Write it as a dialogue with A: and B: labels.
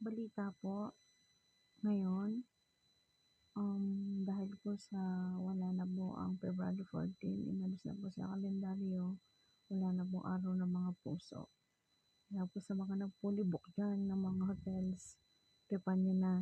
A: balita po ngayon, dahil po sa wala na po ang February 14, inalis na po sa kalendaryo, wala na pong araw ng mga puso. Kaya po sa mga nagpulibok diyan ng mga hotels, tripan niyo na.